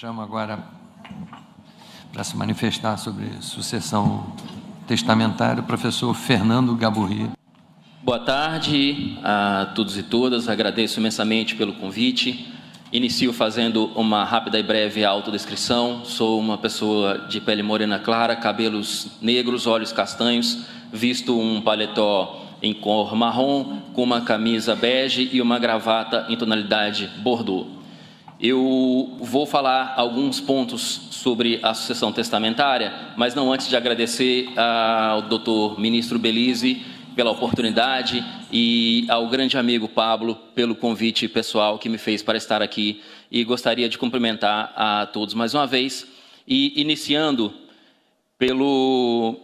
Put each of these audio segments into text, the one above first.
Chamo agora para se manifestar sobre sucessão testamentária o professor Fernando Gaburri. Boa tarde a todos e todas, agradeço imensamente pelo convite. Inicio fazendo uma rápida e breve autodescrição. Sou uma pessoa de pele morena clara, cabelos negros, olhos castanhos, visto um paletó em cor marrom, com uma camisa bege e uma gravata em tonalidade bordeaux. Eu vou falar alguns pontos sobre a sucessão testamentária, mas não antes de agradecer ao doutor ministro Belize pela oportunidade e ao grande amigo Pablo pelo convite pessoal que me fez para estar aqui, e gostaria de cumprimentar a todos mais uma vez, e iniciando pelo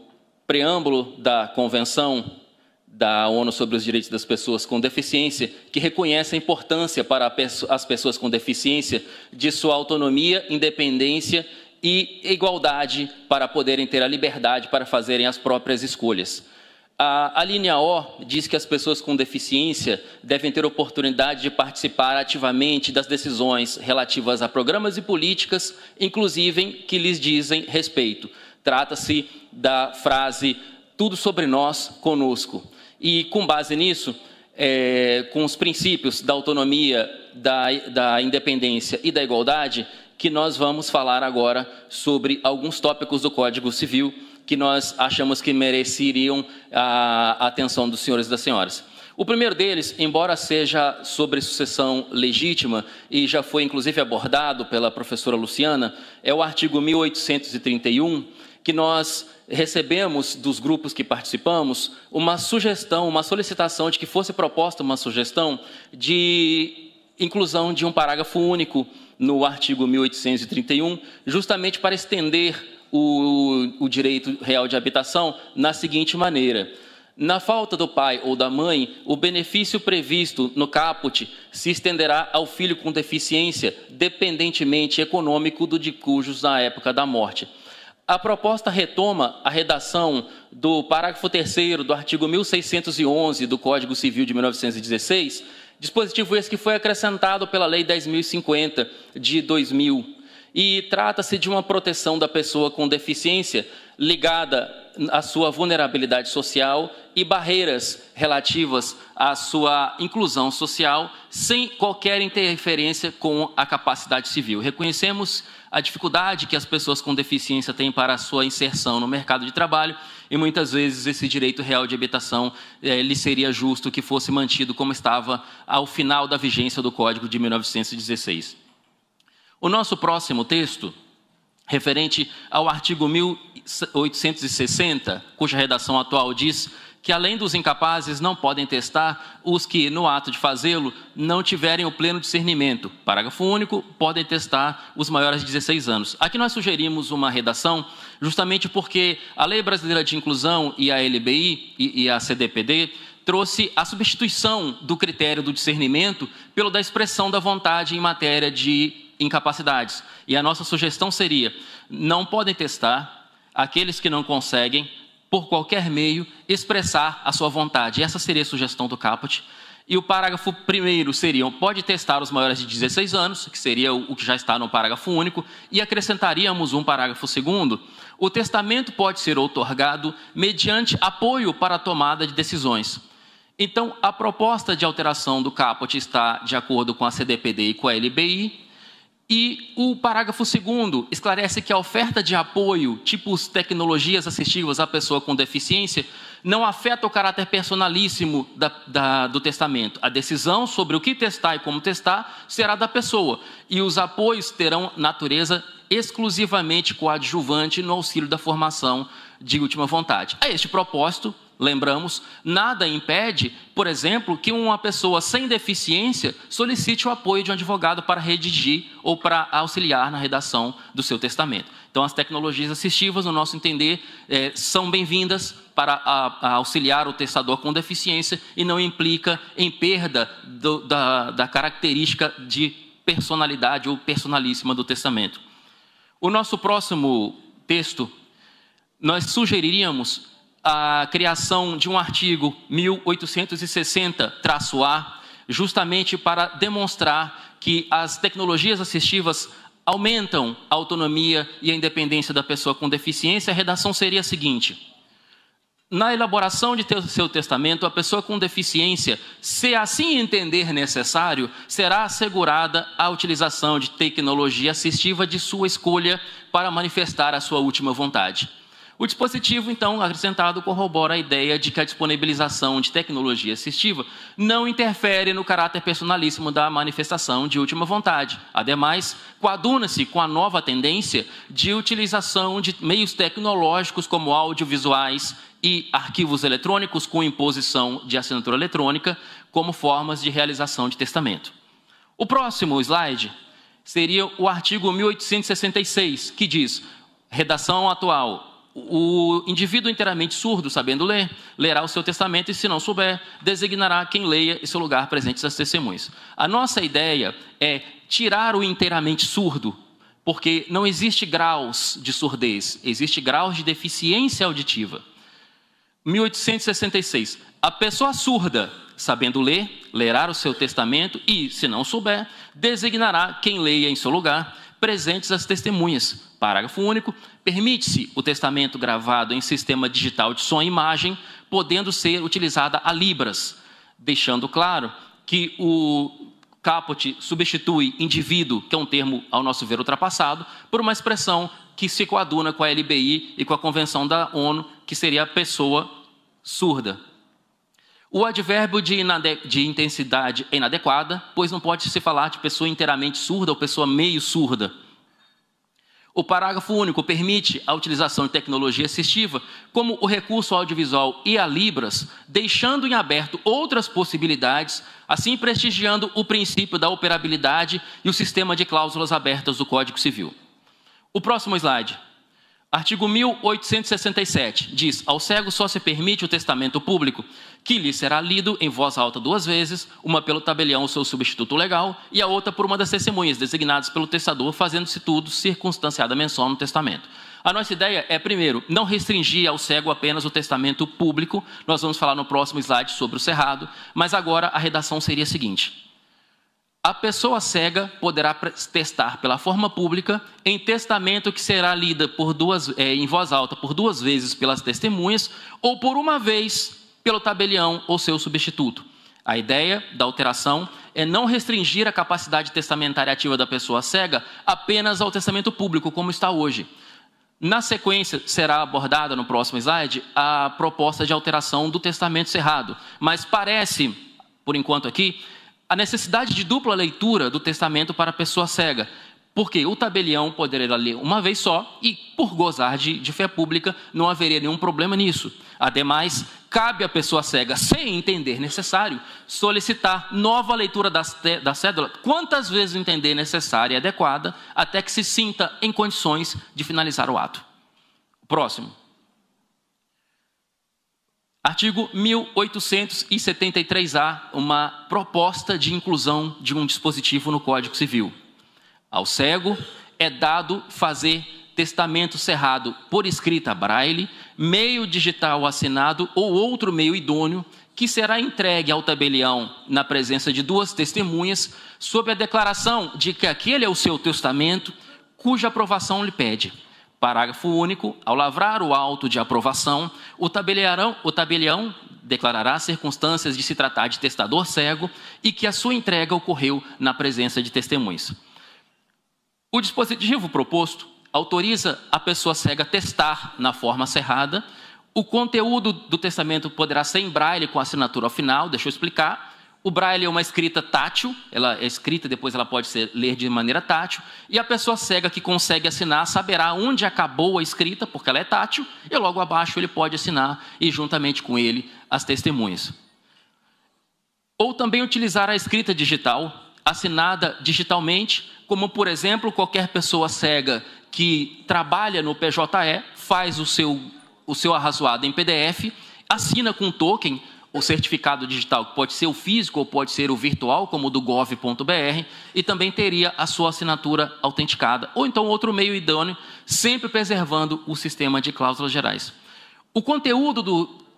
preâmbulo da Convenção da ONU sobre os Direitos das Pessoas com Deficiência, que reconhece a importância para as pessoas com deficiência de sua autonomia, independência e igualdade para poderem ter a liberdade para fazerem as próprias escolhas. A linha O diz que as pessoas com deficiência devem ter oportunidade de participar ativamente das decisões relativas a programas e políticas, inclusive que lhes dizem respeito. Trata-se da frase "tudo sobre nós, conosco". E, com base nisso, com os princípios da autonomia, da independência e da igualdade, que nós vamos falar agora sobre alguns tópicos do Código Civil que nós achamos que mereceriam a atenção dos senhores e das senhoras. O primeiro deles, embora seja sobre sucessão legítima e já foi inclusive abordado pela professora Luciana, é o artigo 1831, que nós recebemos dos grupos que participamos uma sugestão, uma solicitação de que fosse proposta uma sugestão de inclusão de um parágrafo único no artigo 1831, justamente para estender o direito real de habitação na seguinte maneira: na falta do pai ou da mãe, o benefício previsto no caput se estenderá ao filho com deficiência, dependentemente econômico do de cujos na época da morte. A proposta retoma a redação do parágrafo 3º do artigo 1611 do Código Civil de 1916, dispositivo esse que foi acrescentado pela Lei 10.050 de 2000. E trata-se de uma proteção da pessoa com deficiência ligada à sua vulnerabilidade social e barreiras relativas à sua inclusão social, sem qualquer interferência com a capacidade civil. Reconhecemos a dificuldade que as pessoas com deficiência têm para a sua inserção no mercado de trabalho, e muitas vezes esse direito real de habitação lhe seria justo que fosse mantido como estava ao final da vigência do Código de 1916. O nosso próximo texto, referente ao artigo 1860, cuja redação atual diz que, além dos incapazes, não podem testar os que, no ato de fazê-lo, não tiverem o pleno discernimento. Parágrafo único, podem testar os maiores de 16 anos. Aqui nós sugerimos uma redação, justamente porque a Lei Brasileira de Inclusão e a LBI e a CDPD trouxe a substituição do critério do discernimento pelo da expressão da vontade em matéria de incapacidades. E a nossa sugestão seria: não podem testar aqueles que não conseguem, por qualquer meio, expressar a sua vontade. Essa seria a sugestão do caput. E o parágrafo 1º seria: pode testar os maiores de 16 anos, que seria o que já está no parágrafo único, e acrescentaríamos um parágrafo 2º: o testamento pode ser outorgado mediante apoio para a tomada de decisões. Então, a proposta de alteração do caput está de acordo com a CDPD e com a LBI, e o parágrafo 2º esclarece que a oferta de apoio, tipos tecnologias assistivas à pessoa com deficiência, não afeta o caráter personalíssimo do testamento. A decisão sobre o que testar e como testar será da pessoa, e os apoios terão natureza exclusivamente coadjuvante no auxílio da formação de última vontade. A este propósito, lembramos, nada impede, por exemplo, que uma pessoa sem deficiência solicite o apoio de um advogado para redigir ou para auxiliar na redação do seu testamento. Então, as tecnologias assistivas, no nosso entender, são bem-vindas para auxiliar o testador com deficiência e não implica em perda da característica de personalidade ou personalíssima do testamento. O nosso próximo texto, nós sugeriríamos a criação de um artigo 1860-A, justamente para demonstrar que as tecnologias assistivas aumentam a autonomia e a independência da pessoa com deficiência, a redação seria a seguinte: na elaboração de seu testamento, a pessoa com deficiência, se assim entender necessário, será assegurada a utilização de tecnologia assistiva de sua escolha para manifestar a sua última vontade. O dispositivo, então, acrescentado corrobora a ideia de que a disponibilização de tecnologia assistiva não interfere no caráter personalíssimo da manifestação de última vontade. Ademais, coaduna-se com a nova tendência de utilização de meios tecnológicos como audiovisuais e arquivos eletrônicos com imposição de assinatura eletrônica como formas de realização de testamento. O próximo slide seria o artigo 1866, que diz: redação atual. O indivíduo inteiramente surdo, sabendo ler, lerá o seu testamento e, se não souber, designará quem leia em seu lugar presentes as testemunhas. A nossa ideia é tirar o inteiramente surdo, porque não existe graus de surdez, existe graus de deficiência auditiva. 1866. A pessoa surda, sabendo ler, lerá o seu testamento e, se não souber, designará quem leia em seu lugar presentes as testemunhas. Parágrafo único. Permite-se o testamento gravado em sistema digital de som e imagem, podendo ser utilizada a libras, deixando claro que o caput substitui indivíduo, que é um termo, ao nosso ver, ultrapassado, por uma expressão que se coaduna com a LBI e com a Convenção da ONU, que seria a pessoa surda. O advérbio de intensidade é inadequada, pois não pode se falar de pessoa inteiramente surda ou pessoa meio surda. O parágrafo único permite a utilização de tecnologia assistiva, como o recurso audiovisual e a libras, deixando em aberto outras possibilidades, assim prestigiando o princípio da operabilidade e o sistema de cláusulas abertas do Código Civil. O próximo slide. Artigo 1867 diz: ao cego só se permite o testamento público, que lhe será lido em voz alta 2 vezes, uma pelo tabelião, seu substituto legal, e a outra por uma das testemunhas designadas pelo testador, fazendo-se tudo circunstanciada menção no testamento. A nossa ideia é, primeiro, não restringir ao cego apenas o testamento público. Nós vamos falar no próximo slide sobre o cerrado, mas agora a redação seria a seguinte: a pessoa cega poderá testar pela forma pública em testamento que será lida em voz alta por 2 vezes pelas testemunhas ou por uma vez pelo tabelião ou seu substituto. A ideia da alteração é não restringir a capacidade testamentária ativa da pessoa cega apenas ao testamento público, como está hoje. Na sequência, será abordada no próximo slide a proposta de alteração do testamento cerrado, mas parece, por enquanto aqui, a necessidade de dupla leitura do testamento para a pessoa cega, porque o tabelião poderá ler uma vez só e, por gozar de fé pública, não haveria nenhum problema nisso. Ademais, cabe à pessoa cega, sem entender necessário, solicitar nova leitura da cédula quantas vezes entender necessária e adequada, até que se sinta em condições de finalizar o ato. Próximo. Artigo 1873-A, uma proposta de inclusão de um dispositivo no Código Civil. Ao cego é dado fazer testamento cerrado por escrita braille, meio digital assinado ou outro meio idôneo, que será entregue ao tabelião na presença de 2 testemunhas, sob a declaração de que aquele é o seu testamento, cuja aprovação lhe pede. Parágrafo único. Ao lavrar o auto de aprovação, o tabelião declarará circunstâncias de se tratar de testador cego e que a sua entrega ocorreu na presença de testemunhas. O dispositivo proposto autoriza a pessoa cega a testar na forma cerrada. O conteúdo do testamento poderá ser em braille com assinatura ao final, deixa eu explicar. O braille é uma escrita tátil, ela é escrita, depois ela pode ser ler de maneira tátil, e a pessoa cega que consegue assinar saberá onde acabou a escrita, porque ela é tátil, e logo abaixo ele pode assinar, e juntamente com ele as testemunhas. Ou também utilizar a escrita digital, assinada digitalmente, como, por exemplo, qualquer pessoa cega que trabalha no PJE, faz o seu arrazoado em PDF, assina com um token, o certificado digital, que pode ser o físico ou pode ser o virtual, como o do gov.br, e também teria a sua assinatura autenticada, ou então outro meio idôneo, sempre preservando o sistema de cláusulas gerais. O conteúdo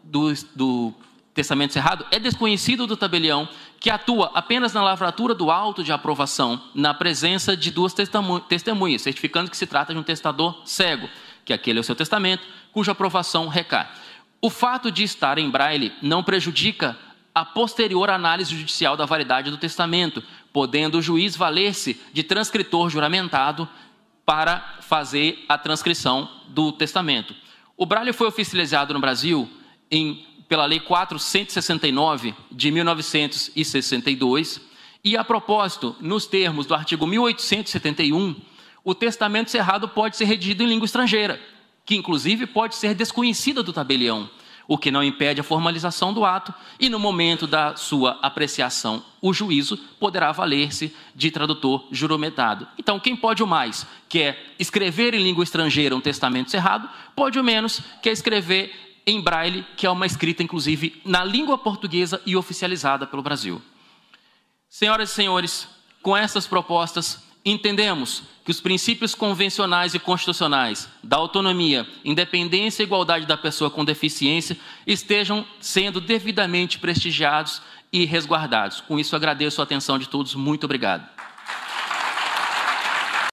do testamento cerrado, é desconhecido do tabelião, que atua apenas na lavratura do auto de aprovação, na presença de duas testemunhas, certificando que se trata de um testador cego, que aquele é o seu testamento, cuja aprovação recai. O fato de estar em braille não prejudica a posterior análise judicial da validade do testamento, podendo o juiz valer-se de transcritor juramentado para fazer a transcrição do testamento. O braille foi oficializado no Brasil pela Lei 4.169 de 1962 e, a propósito, nos termos do artigo 1871, o testamento cerrado pode ser redigido em língua estrangeira, que inclusive pode ser desconhecida do tabelião, o que não impede a formalização do ato e, no momento da sua apreciação, o juízo poderá valer-se de tradutor juramentado. Então, quem pode o mais, quer escrever em língua estrangeira um testamento cerrado, pode o menos, quer escrever em braille, que é uma escrita, inclusive, na língua portuguesa e oficializada pelo Brasil. Senhoras e senhores, com essas propostas, entendemos que os princípios convencionais e constitucionais da autonomia, independência e igualdade da pessoa com deficiência estejam sendo devidamente prestigiados e resguardados. Com isso, agradeço a atenção de todos. Muito obrigado.